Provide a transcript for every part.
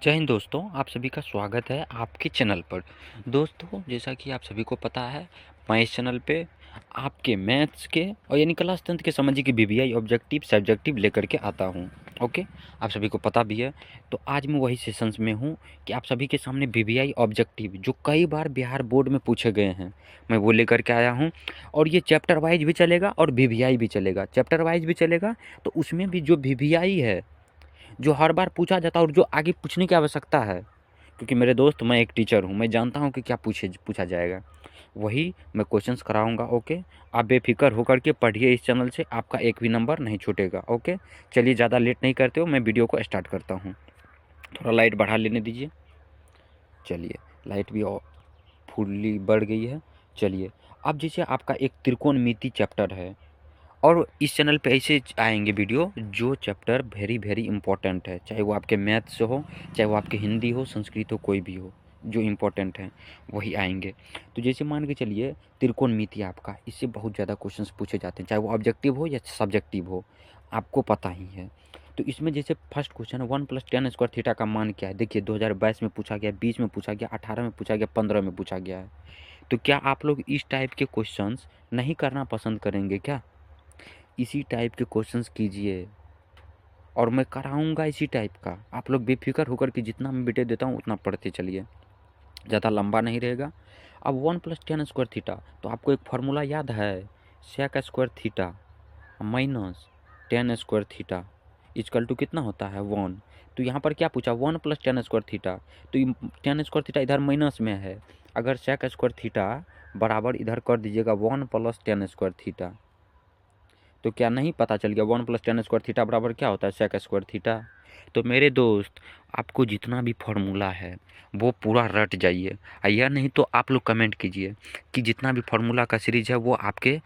जय हिंद दोस्तों, आप सभी का स्वागत है आपके चैनल पर। दोस्तों, जैसा कि आप सभी को पता है, मैं इस चैनल पे आपके मैथ्स के और यानी क्लास 10th के समझिए कि बीबीआई ऑब्जेक्टिव सब्जेक्टिव लेकर के आता हूँ। ओके, आप सभी को पता भी है। तो आज मैं वही सेशंस में हूँ कि आप सभी के सामने बीबीआई ऑब्जेक्टिव जो कई बार बिहार बोर्ड में पूछे गए हैं, मैं वो लेकर के आया हूँ। और ये चैप्टर वाइज भी चलेगा और बीबीआई भी चलेगा। चैप्टर वाइज भी चलेगा तो उसमें भी जो बीबीआई है, जो हर बार पूछा जाता है और जो आगे पूछने की आवश्यकता है, क्योंकि मेरे दोस्त मैं एक टीचर हूँ, मैं जानता हूँ कि क्या पूछा जाएगा, वही मैं क्वेश्चंस कराऊंगा। ओके, आप बेफिक्र होकर के पढ़िए इस चैनल से, आपका एक भी नंबर नहीं छूटेगा। ओके, चलिए ज़्यादा लेट नहीं करते हो, मैं वीडियो को स्टार्ट करता हूँ। थोड़ा लाइट बढ़ा लेने दीजिए। चलिए, लाइट भी फुल्ली बढ़ गई है। चलिए, अब जैसे आपका एक त्रिकोणमिति चैप्टर है और इस चैनल पे ऐसे आएंगे वीडियो जो चैप्टर वेरी वेरी इंपॉर्टेंट है, चाहे वो आपके मैथ से हो, चाहे वो आपके हिंदी हो, संस्कृत हो, कोई भी हो, जो इम्पोर्टेंट है वही आएंगे। तो जैसे मान के चलिए त्रिकोणमिति आपका, इससे बहुत ज़्यादा क्वेश्चंस पूछे जाते हैं, चाहे वो ऑब्जेक्टिव हो या सब्जेक्टिव हो, आपको पता ही है। तो इसमें जैसे फर्स्ट क्वेश्चन है 1 + tan² थीटा का मान क्या है। देखिए 2022 में पूछा गया, 20 में पूछा गया, 18 में पूछा गया, 15 में पूछा गया है। तो क्या आप लोग इस टाइप के क्वेश्चंस नहीं करना पसंद करेंगे क्या? इसी टाइप के क्वेश्चंस कीजिए और मैं कराऊंगा इसी टाइप का। आप लोग बेफिक्र होकर के जितना मैं वीडियो देता हूँ उतना पढ़ते चलिए, ज़्यादा लंबा नहीं रहेगा। अब 1 + tan² थीटा, तो आपको एक फार्मूला याद है, sec² theta minus tan² theta equal to कितना होता है 1। तो यहाँ पर क्या पूछा 1 + tan² थीटा, तो tan² थीटा इधर माइनस में है, अगर sec² थीटा बराबर इधर कर दीजिएगा 1 + tan² थीटा, तो क्या नहीं पता चल गया 1 + tan² थीटा बराबर क्या होता है sec² थीटा। तो मेरे दोस्त, आपको जितना भी फार्मूला है वो पूरा रट जाइए, या नहीं तो आप लोग कमेंट कीजिए कि जितना भी फार्मूला का सीरीज है वो आपके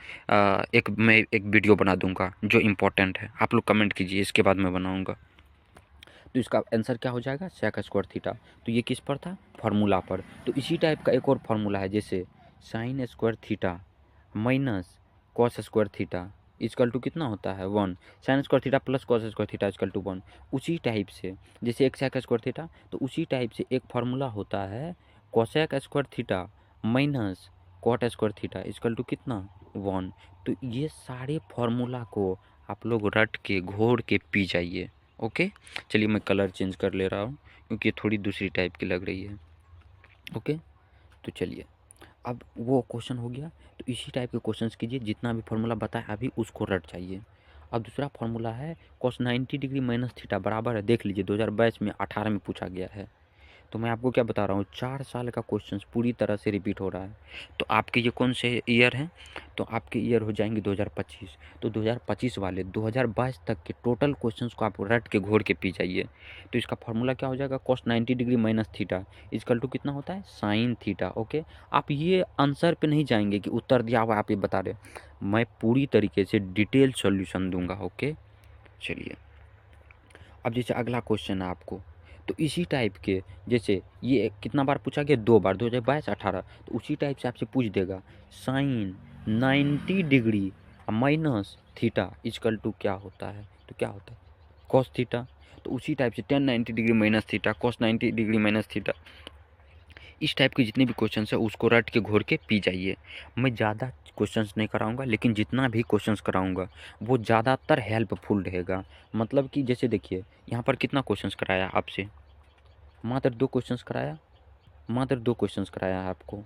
मैं एक वीडियो बना दूंगा जो इम्पोर्टेंट है, आप लोग कमेंट कीजिए, इसके बाद मैं बनाऊंगा। तो इसका आंसर क्या हो जाएगा sec² थीटा। तो ये किस पर था, फार्मूला पर। तो इसी टाइप का एक और फार्मूला है, जैसे sin² theta minus cos² theta equal to कितना होता है 1, sin² theta plus cos² theta equal to 1। उसी टाइप से जैसे एक sec² थीटा, तो उसी टाइप से एक फार्मूला होता है cosec² theta minus cot² theta equal to कितना 1। तो ये सारे फार्मूला को आप लोग रट के घोर के पी जाइए। ओके, चलिए मैं कलर चेंज कर ले रहा हूँ क्योंकि ये थोड़ी दूसरी टाइप की लग रही है। ओके, तो चलिए, अब वो क्वेश्चन हो गया। तो इसी टाइप के क्वेश्चंस कीजिए, जितना भी फार्मूला बताया अभी उसको रट जाइए। अब दूसरा फार्मूला है cos 90 डिग्री माइनस थीटा बराबर है, देख लीजिए 2022 में 18 में पूछा गया है। तो मैं आपको क्या बता रहा हूँ, 4 साल का क्वेश्चन पूरी तरह से रिपीट हो रहा है। तो आपके ये कौन से ईयर हैं, तो आपके ईयर हो जाएंगे 2025। तो 2025 वाले 2022 तक के टोटल क्वेश्चंस को आप रट के घोर के पी जाइए। तो इसका फार्मूला क्या हो जाएगा, cos 90 degree minus theta equal to कितना होता है साइन थीटा। ओके, आप ये आंसर पे नहीं जाएंगे कि उत्तर दिया हुआ आप ये बता रहे, मैं पूरी तरीके से डिटेल सॉल्यूशन दूंगा। ओके, चलिए, अब जैसे अगला क्वेश्चन है आपको, तो इसी टाइप के, जैसे ये कितना बार पूछा गया, 2 बार, 2022 18, तो उसी टाइप से आपसे पूछ देगा sine 90 degree minus theta equal to क्या होता है, तो क्या होता है कॉस थीटा। तो उसी टाइप से ten 90 degree minus theta, cos 90 degree minus theta, इस टाइप के जितने भी क्वेश्चंस है उसको रट के घोर के पी जाइए। मैं ज़्यादा क्वेश्चंस नहीं कराऊंगा, लेकिन जितना भी क्वेश्चंस कराऊंगा वो ज़्यादातर हेल्पफुल रहेगा। मतलब कि जैसे देखिए यहाँ पर कितना क्वेश्चंस कराया आपसे, मात्र 2 क्वेश्चंस कराया, मात्र 2 क्वेश्चंस कराया है आपको,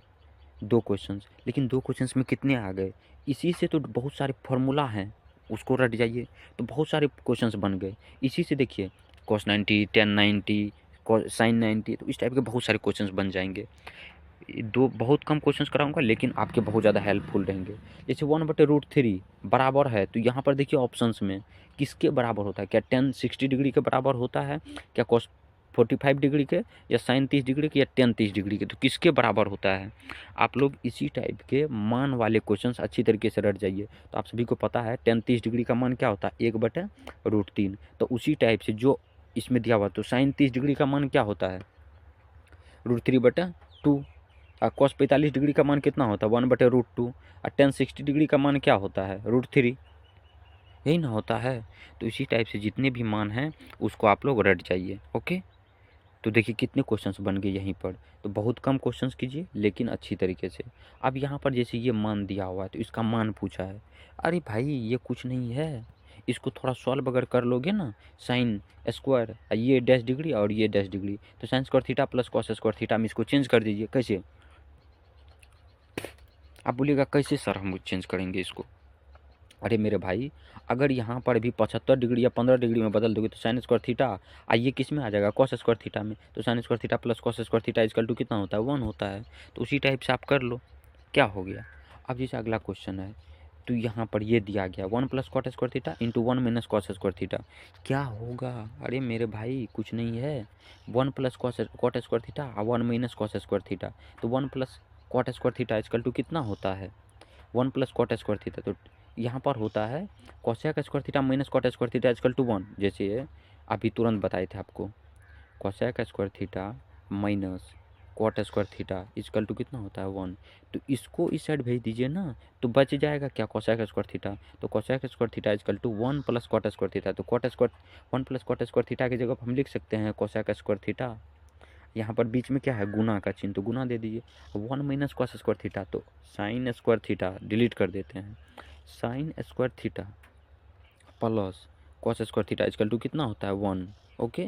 2 क्वेश्चंस, लेकिन 2 क्वेश्चंस में कितने आ गए, इसी से तो बहुत सारे फॉर्मूला हैं, उसको रट जाइए तो बहुत सारे क्वेश्चंस बन गए। इसी से देखिए cos 90 tan 90 sin 90, तो इस टाइप के बहुत सारे क्वेश्चंस बन जाएंगे। दो बहुत कम क्वेश्चंस कराऊंगा लेकिन आपके बहुत ज़्यादा हेल्पफुल रहेंगे। जैसे 1/√3 बराबर है, तो यहाँ पर देखिए ऑप्शंस में किसके बराबर होता है, क्या tan 60 डिग्री के बराबर होता है, क्या cos 45 डिग्री के, या sin 30 डिग्री के, या tan 30 डिग्री के, तो किसके बराबर होता है। आप लोग इसी टाइप के मान वाले क्वेश्चंस अच्छी तरीके से रट जाइए। तो आप सभी को पता है tan 30 डिग्री का मान क्या होता है 1/√3, तो उसी टाइप से जो इसमें दिया हुआ, तो sin 30 डिग्री का मान क्या होता है √3/2, cos 45 डिग्री का मान कितना होता है 1/√2, और tan 60 डिग्री का मान क्या होता है √3, यही ना होता है। तो इसी टाइप से जितने भी मान हैं उसको आप लोग रट जाइए। ओके, तो देखिए कितने क्वेश्चंस बन गए यहीं पर। तो बहुत कम क्वेश्चंस कीजिए लेकिन अच्छी तरीके से। अब यहाँ पर जैसे ये मान दिया हुआ है तो इसका मान पूछा है। अरे भाई ये कुछ नहीं है, इसको थोड़ा सॉल्व अगर कर लोगे ना, साइन स्क्वायर ये डैश डिग्री और ये डैश डिग्री, तो sine square theta plus cos square theta में इसको चेंज कर दीजिए। कैसे? आप बोलिएगा कैसे सर हम चेंज करेंगे इसको? अरे मेरे भाई, अगर यहाँ पर भी 75 डिग्री या 15 डिग्री में बदल दोगे तो साइन स्क्वायर थीटा ये किस में आ जाएगा? कॉस स्क्वायर थीटा में। तो sine square theta plus cos square theta equal to कितना होता है? 1 होता है। तो उसी टाइप से आप कर लो। क्या हो गया? अब जैसे अगला क्वेश्चन है, तो यहाँ पर ये दिया गया 1 plus cot square theta into 1 minus cos square theta. क्या होगा? अरे मेरे भाई कुछ नहीं है, 1 plus cot square theta 1 minus cos square theta. तो 1 plus cot square theta equal to कितना होता है? 1 प्लस कॉट स्क्वायर थीटा। तो यहाँ पर होता है cosec square theta minus cot square theta equal to 1। जैसे अभी तुरंत बताए थे आपको, cosec square theta minus cot square theta equal to कितना होता है? 1। तो इसको इस साइड भेज दीजिए ना, तो बच जाएगा क्या? Cosec square theta. तो cosec square theta equal to 1 plus cot square theta. तो cot square 1 plus cot square theta की जगह हम लिख सकते हैं कोसेक स्क्वायर थीटा। यहाँ पर बीच में क्या है? गुना का चिन्ह, तो गुना दे दीजिए। 1 माइनस कॉस स्क्वायर थीटा, तो साइन स्क्वायर थीटा डिलीट कर देते हैं। Sine square theta plus cos square theta equal to कितना होता है? 1। ओके,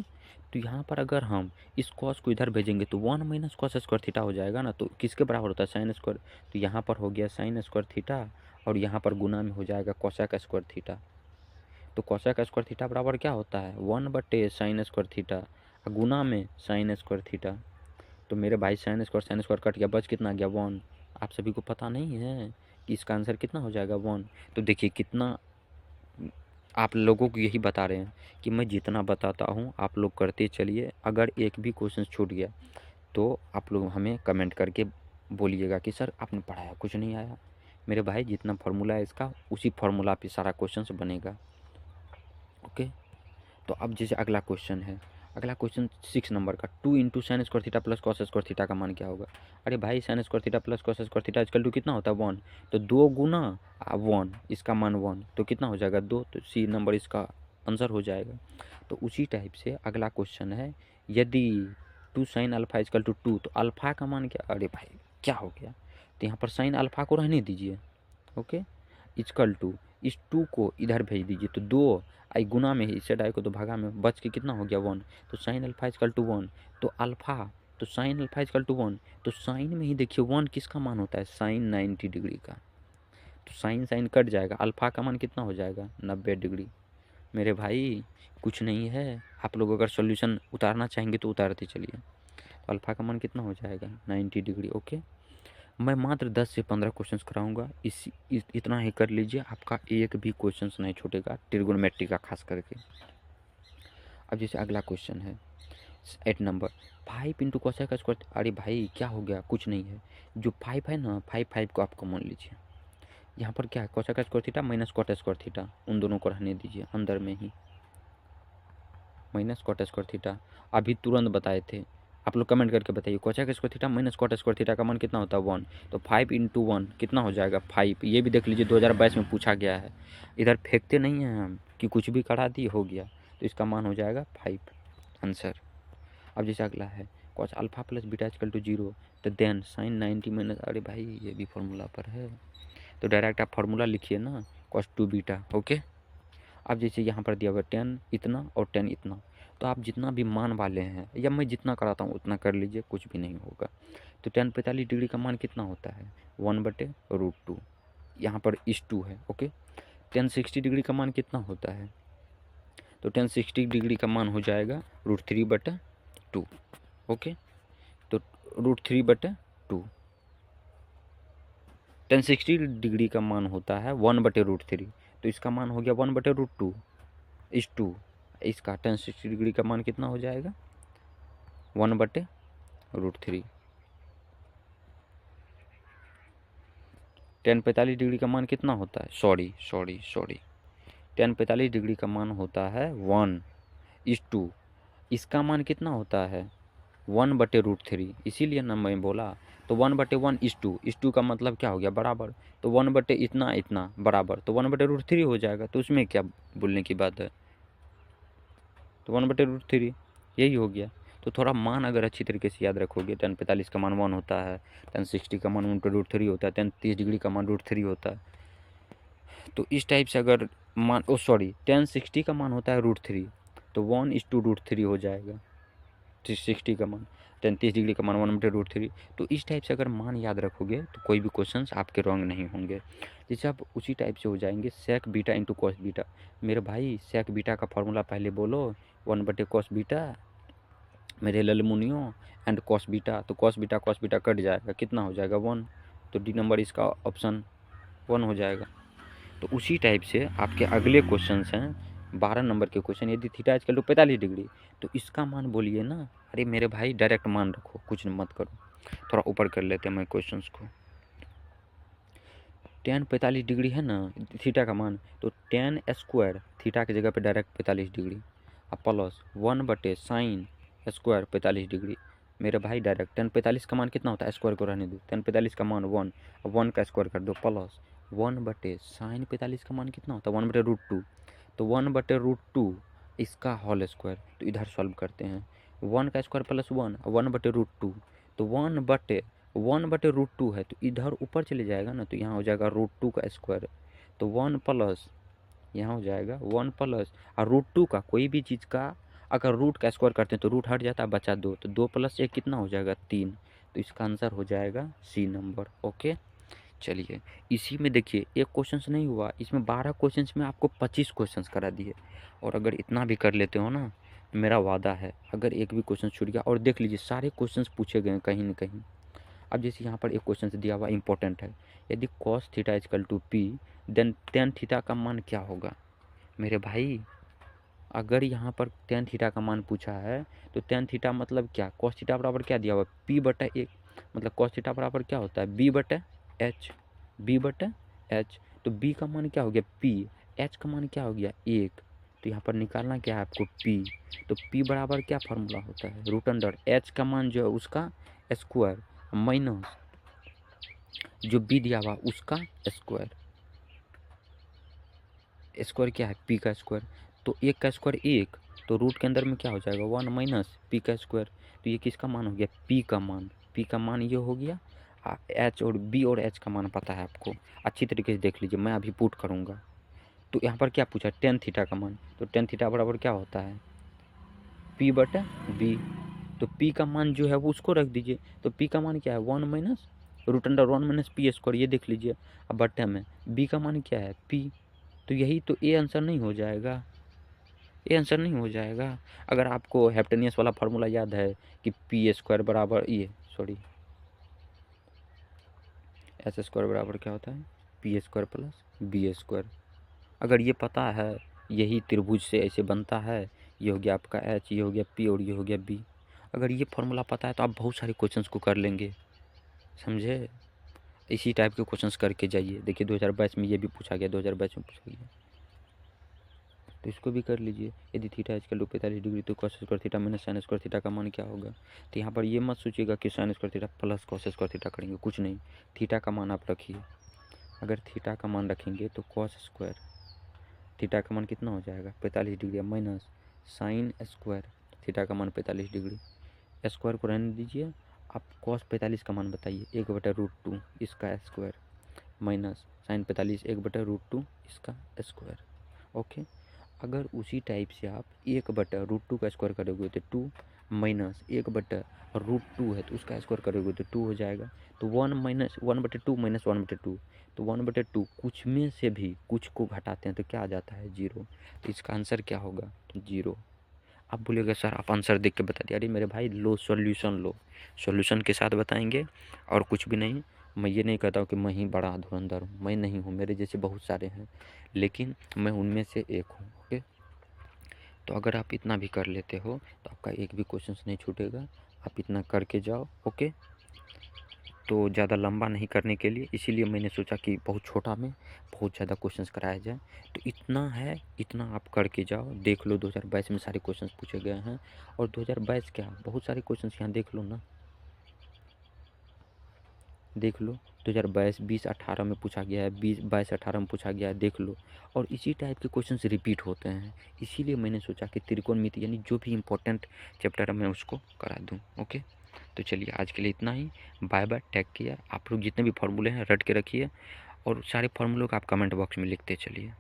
तो यहाँ पर अगर हम इस कॉस को इधर भेजेंगे तो 1 माइनस कॉस स्क्वायर थीटा हो जाएगा ना, तो किसके बराबर होता है? Sine square. तो यहाँ पर हो गया साइन स्क्वायर थीटा और यहाँ पर गुना में हो जाएगा कोसेक स्क्वायर थीटा। तो कोसेक स्क्वायर थीटा बराबर क्या होता है? 1/साइन स्क्वायर थीटा, गुना में साइन स्क्वायर थीटा। तो मेरे भाई साइन स्क्वायर कट गया, बच कितना गया? 1। आप सभी को पता नहीं है कि इसका आंसर कितना हो जाएगा? 1। तो देखिए कितना आप लोगों को यही बता रहे हैं कि मैं जितना बताता हूँ आप लोग करते चलिए। अगर एक भी क्वेश्चन छूट गया तो आप लोग हमें कमेंट करके बोलिएगा कि सर आपने पढ़ाया कुछ नहीं आया। मेरे भाई जितना फार्मूला है इसका, उसी फार्मूला पे सारा क्वेश्चन बनेगा। ओके, तो अब जैसे अगला क्वेश्चन है, अगला क्वेश्चन 6 नंबर का, 2 into sine square theta plus cos square theta का मान क्या होगा? अरे भाई sine square theta plus cos square theta equal to कितना होता है? 1। तो 2 गुना 1, इसका मान 1, तो कितना हो जाएगा? 2। तो सी नंबर इसका आंसर हो जाएगा। तो उसी टाइप से अगला क्वेश्चन है, यदि 2 साइन अल्फा इक्वल टू 2, तो अल्फा का मान क्या? अरे भाई क्या हो गया? तो यहाँ पर साइन अल्फा को रहने दीजिए। ओके, इक्वल टू इस 2 को इधर भेज दीजिए, तो 2 आई गुना में ही, इससे डाई को तो भागा में, बच के कितना हो गया? 1। तो साइन अल्फा इक्वल टू 1, तो अल्फा, तो साइन अल्फा इक्वल टू 1, तो साइन में ही देखिए 1 किसका मान होता है? साइन 90 डिग्री का। तो साइन साइन कट जाएगा, अल्फा का मान कितना हो जाएगा? 90 डिग्री। मेरे भाई कुछ नहीं है, आप लोग अगर सोल्यूशन उतारना चाहेंगे तो उतारते चलिए। तो अल्फा का मान कितना हो जाएगा? 90 डिग्री। ओके, मैं मात्र 10 से 15 क्वेश्चंस कराऊंगा, इतना ही कर लीजिए, आपका एक भी क्वेश्चंस नहीं छूटेगा ट्रिगोनोमेट्री का खास करके। अब जैसे अगला क्वेश्चन है 8 नंबर, 5 इंटू कोसेक स्क्वायर। अरे भाई क्या हो गया? कुछ नहीं है, जो 5 है ना, 5 को आप कॉमन लीजिए। यहाँ पर क्या है? Cosec square theta minus cot square theta, उन दोनों को रहने दीजिए अंदर में ही, माइनस कॉट स्क्वायर थीटा। अभी तुरंत बताए थे, आप लोग कमेंट करके बताइए cosec square theta minus cot square theta का मान कितना होता है? 1। तो 5 इंटू 1 कितना हो जाएगा? 5। ये भी देख लीजिए 2022 में पूछा गया है, इधर फेंकते नहीं हैं हम कि कुछ भी करा दी हो गया। तो इसका मान हो जाएगा 5 आंसर। अब जैसे अगला है cos alpha plus beta equal to 0, तो देन साइन 90 माइनस, अरे भाई ये भी फार्मूला पर है, तो डायरेक्ट आप फार्मूला लिखिए ना, कॉस 2 बीटा। ओके, अब जैसे यहाँ पर दिया हुआ 10 इतना और 10 इतना, तो आप जितना भी मान वाले हैं या मैं जितना कराता हूँ उतना कर लीजिए, कुछ भी नहीं होगा। तो 10 45 डिग्री का मान कितना होता है? 1/√2। यहाँ पर इस 2 है। ओके, 10 60 डिग्री का मान कितना होता है? तो 10 60 डिग्री का मान हो जाएगा √3/2। ओके, तो √3/2, 10 60 डिग्री का मान होता है 1/√3, तो इसका मान हो गया 1/√2 इस 2, इसका 10 60 डिग्री का मान कितना हो जाएगा? 1/√3। 10 45 डिग्री का मान कितना होता है? सॉरी 10 45 डिग्री का मान होता है 1:2, इसका मान कितना होता है? 1/√3, इसीलिए ना मैं बोला। तो 1/1 इस टू का मतलब क्या हो गया? बराबर। तो 1/ इतना इतना बराबर, तो 1/√3 हो जाएगा, तो उसमें क्या बोलने की बात है? तो 1/√3 यही हो गया। तो थोड़ा मान अगर अच्छी तरीके से याद रखोगे, tan 45 का मान 1 होता है, tan 60 का मान 1/√3 होता है, tan 30 डिग्री का मान √3 होता है। तो इस टाइप से अगर मान tan 60 का मान होता है √3, तो 1:√3 हो जाएगा 60 का मान। tan 30 डिग्री का मान 1/√3। तो इस टाइप से अगर मान याद रखोगे तो कोई भी क्वेश्चंस आपके रॉन्ग नहीं होंगे। जैसे आप उसी टाइप से हो जाएंगे sec beta into cos beta. मेरे भाई sec बीटा का फॉर्मूला पहले बोलो, 1/cos बीटा मेरे ललमुनियों, एंड cos बीटा। तो cos बीटा कट जाएगा, कितना हो जाएगा 1। तो डी नंबर इसका ऑप्शन 1 हो जाएगा। तो उसी टाइप से आपके अगले क्वेश्चन हैं 12 नंबर के क्वेश्चन। यदि थीटा इक्वल टू 45 डिग्री, तो इसका मान बोलिए ना। अरे मेरे भाई डायरेक्ट मान रखो, कुछ मत करो। थोड़ा ऊपर कर लेते हैं मैं क्वेश्चंस को। tan 45 डिग्री है ना थीटा का मान, तो tan स्क्वायर थीटा की जगह पे डायरेक्ट 45 डिग्री और प्लस 1/sin स्क्वायर 45 डिग्री। मेरे भाई डायरेक्ट tan 45 का मान कितना होता है, स्क्वायर को रहने दो, tan 45 का मान 1, 1 का स्क्वायर कर दो, प्लस 1/sin 45 का मान कितना होता है 1/√2। तो 1/√2 इसका होल स्क्वायर। तो इधर सॉल्व करते हैं, 1 का स्क्वायर प्लस 1, 1/√2। तो 1/√2 है, तो इधर ऊपर चले जाएगा ना, तो यहाँ हो जाएगा √2 का स्क्वायर। तो 1 प्लस यहाँ हो जाएगा 1 प्लस और √2 का कोई भी चीज़ का अगर रूट का स्क्वायर करते हैं तो रूट हट जाता है, बचा 2। तो 2 + 1 कितना हो जाएगा 3। तो इसका आंसर हो जाएगा सी नंबर। ओके चलिए, इसी में देखिए एक क्वेश्चन नहीं हुआ, इसमें 12 क्वेश्चन में आपको 25 क्वेश्चन करा दिए। और अगर इतना भी कर लेते हो ना, मेरा वादा है अगर एक भी क्वेश्चन छूट गया, और देख लीजिए सारे क्वेश्चन पूछे गए कहीं ना कहीं। अब जैसे यहाँ पर एक क्वेश्चन दिया हुआ इंपॉर्टेंट है, यदि cos theta equal to P, then tan theta का मान क्या होगा। मेरे भाई अगर यहाँ पर tan थीटा का मान पूछा है, तो tan थीटा मतलब क्या, cos थीटा बराबर क्या दिया हुआ p/1, मतलब cos थीटा बराबर क्या होता है b/h, b/h। तो b का मान क्या हो गया p, h का मान क्या हो गया 1। तो यहाँ पर निकालना क्या है आपको p। तो p बराबर क्या फार्मूला होता है √h का मान जो है उसका स्क्वायर माइनस जो b दिया हुआ उसका स्क्वायर। स्क्वायर क्या है पी का स्क्वायर। तो 1 का स्क्वायर 1, तो रूट के अंदर में क्या हो जाएगा 1 माइनस पी का स्क्वायर। तो ये किसका मान हो गया पी का मान। पी का मान ये हो गया। एच और बी और एच का मान पता है आपको, अच्छी तरीके से देख लीजिए, मैं अभी पुट करूँगा। तो यहाँ पर क्या पूछा tan थीटा का मान, तो tan थीटा बराबर क्या होता है p/b। तो p का मान जो है वो उसको रख दीजिए। तो p का मान क्या है 1 माइनस √1 माइनस पी स्क्वायर, ये देख लीजिए। अब बट्टे में b का मान क्या है p। तो यही तो ए आंसर नहीं हो जाएगा, ए आंसर नहीं हो जाएगा। अगर आपको हैप्टेनियस वाला फार्मूला याद है कि पी स्क्वायर बराबर एच स्क्वायर बराबर क्या होता है P square plus B square. अगर ये पता है यही त्रिभुज से ऐसे बनता है, ये हो गया आपका एच, ये हो गया पी और ये हो गया बी। अगर ये फार्मूला पता है तो आप बहुत सारे क्वेश्चंस को कर लेंगे, समझे। इसी टाइप के क्वेश्चंस करके जाइए। देखिए 2022 में ये भी पूछा गया, 2022 में पूछा गया, तो इसको भी कर लीजिए। यदि थीटा इक्वल टू 45 डिग्री, तो cos square theta minus sin square theta का मान क्या होगा। तो यहाँ पर ये मत सोचिएगा कि sin square theta plus cos square theta करेंगे, कुछ नहीं, थीटा का मान आप रखिए। अगर थीटा का मान रखेंगे तो cos स्क्वायर थीटा का मान कितना हो जाएगा 45 degree, minus sin square theta का मान 45 डिग्री। स्क्वायर को रहने दीजिए, आप cos 45 का मान बताइए 1/√2 इसका स्क्वायर, माइनस sin 45 1/√2 इसका स्क्वायर। ओके, अगर उसी टाइप से आप 1/√2 का स्क्वायर करोगे तो 2, माइनस 1/√2 है तो उसका स्क्वायर करोगे तो 2 हो जाएगा। तो 1 माइनस 1/2 माइनस 1/2, तो 1/2 कुछ में से भी कुछ को घटाते हैं तो क्या आ जाता है 0। तो इसका आंसर क्या होगा 0। आप बोलिएगा सर आप आंसर देख के बता दिए, अरे मेरे भाई लो सॉल्यूशन, लो सॉल्यूशन के साथ बताएंगे और कुछ भी नहीं। मैं ये नहीं कहता हूँ कि मैं ही बड़ा धुरंधर हूँ, मैं नहीं हूँ, मेरे जैसे बहुत सारे हैं, लेकिन मैं उनमें से एक हूँ। ओके, तो अगर आप इतना भी कर लेते हो तो आपका एक भी क्वेश्चन नहीं छूटेगा, आप इतना करके जाओ। ओके, तो ज़्यादा लंबा नहीं करने के लिए इसीलिए मैंने सोचा कि बहुत छोटा में बहुत ज़्यादा क्वेश्चंस कराया जाए। तो इतना है, इतना आप करके जाओ, देख लो 2022 में सारे क्वेश्चंस पूछे गए हैं। और 2022 क्या बहुत सारे क्वेश्चंस यहाँ देख लो ना। देख लो। 2022 2018 में पूछा गया है, 22 18 में पूछा गया है, देख लो। और इसी टाइप के क्वेश्चंस रिपीट होते हैं, इसीलिए मैंने सोचा कि त्रिकोणमिति यानी जो भी इम्पोर्टेंट चैप्टर है मैं उसको करा दूँ। ओके, तो चलिए आज के लिए इतना ही। Bye bye, take care. आप लोग जितने भी फॉर्मूले हैं रट के रखिए, और सारे फॉर्मूलों को आप कमेंट बॉक्स में लिखते चलिए।